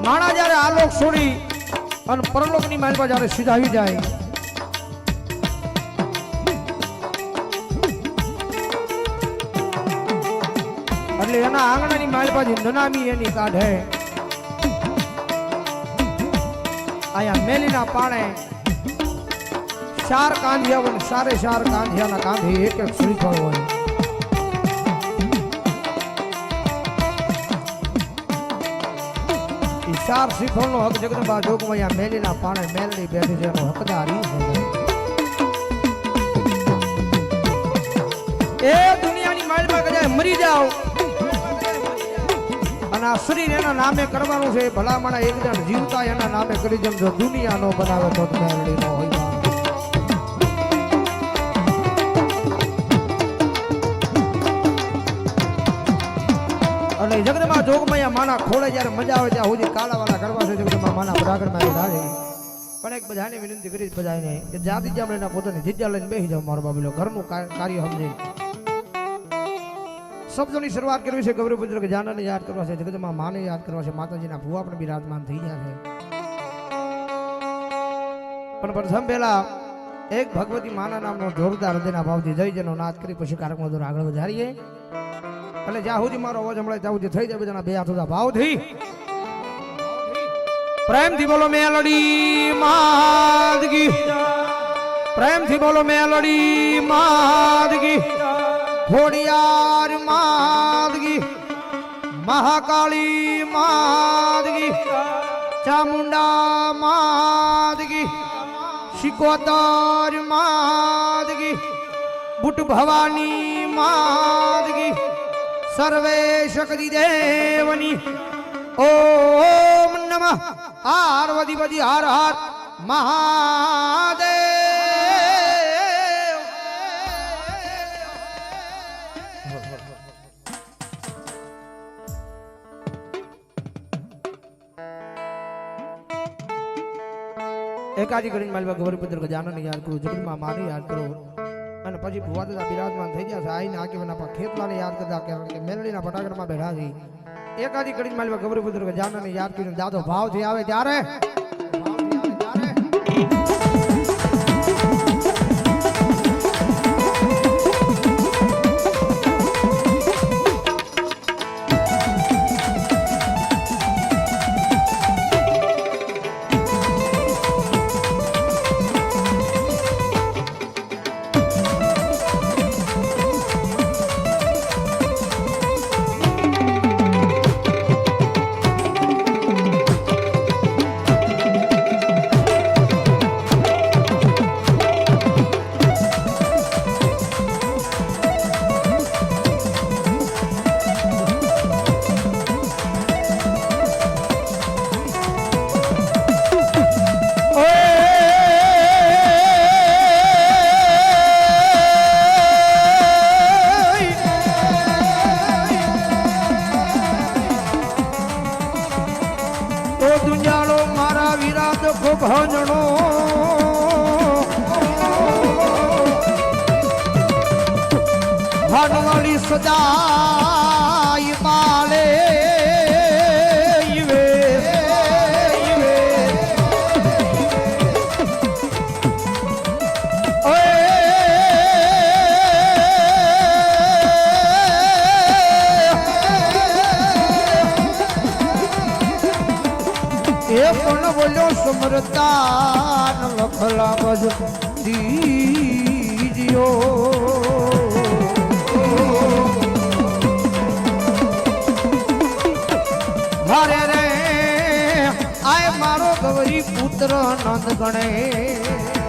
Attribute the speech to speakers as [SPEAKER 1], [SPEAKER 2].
[SPEAKER 1] માણા જ્યારે આલોક છોડી અને પરલોકની માલપા જ્યારે સીધાવી જાય એટલે એના આંગણાની માલપાજી નનામી એની કાઢે આયા મેલીના પાણે ચાર કાંધિયા હોય સારે ચાર કાંધિયાના કાંધી એક એક શ્રીફળ હોય ચાર શ્રીફળનો હક જગદંબા જોગમૈયા મેલીના પાણે મેલડી બેઠી છે એનો હકદારી એ દુનિયાની માલમાં કદાચ મરી જાઓ અને આ શરીર એના નામે કરવાનું છે ભલામણા એક જણ જીવતા એના નામે કરી જેમ જો દુનિયા નો બનાવે તો મેલડી નો હોય અને જગદંબા જોગમૈયા માના ખોળે જ્યારે મજા આવે ત્યાં સુધી કાળાવાળા કરવા છે જગદંબા માના પરાગણમાં રાહે પણ એક બધાને વિનંતી કરી બધાને કે જાતિ જામણીના પોતાની જગ્યા લઈને બેસી જાવ મારો બાબલો ઘરનું કાર્ય સમજી શબ્દોની શરૂઆત કરવી છે ગૌરવપુત્ર કે જાનને યાદ કરવા છે જગદંબા માને યાદ કરવા છે માતાજીના ભુવા પણ બિરાજમાન થઈ ગયા છે પણ પ્રથમ પહેલા એક ભગવતી માના નામનો જોરદાર હૃદયના ભાવથી જય જનો નાદ કરી પછી કાર્યક્રમ દ્વારા આગળ વધારીએ અને જ્યાં સુધી મારો અવાજ હમણાં ત્યાં સુધી થઈ જાય બધાના બે હાથ ભાવથી પ્રેમથી બોલો મેલડી માદગી પ્રેમથી બોલો મેલડી માદગી ખોડિયાર માદગી મહાકાળી માદગી ચામુંડા માદગી શિકોતર માદગી બુટ ભવાની માદગી સર્વે શક્તિ દેવની ઓમ નમઃ પાર્વતીપતિ હર હર મહાદેવ એકાદી કરીને માલવા ગૌરીપુત્ર ગજાનને યાદ કરું જગદંબા માને યાદ કરો અને પછી ભુવા દાદા બિરાજમાન થઈ ગયા છે આઈને આગેવાના પર ખેતલાને યાદ કરતા કે મેલડીના ફટાકડામાં બેઠા છે એકાદી કરીને માલવા ગૌરીપુત્ર ગજાનને યાદ કરીને દાદો ભાવથી આવે ત્યારે ભજણો ભાનવાળી સદાય પાલે બોલ્યો સમરતા લખલા બજ દીજો મારે રે આય મારો ગૌરી પુત્ર નંદ ગણે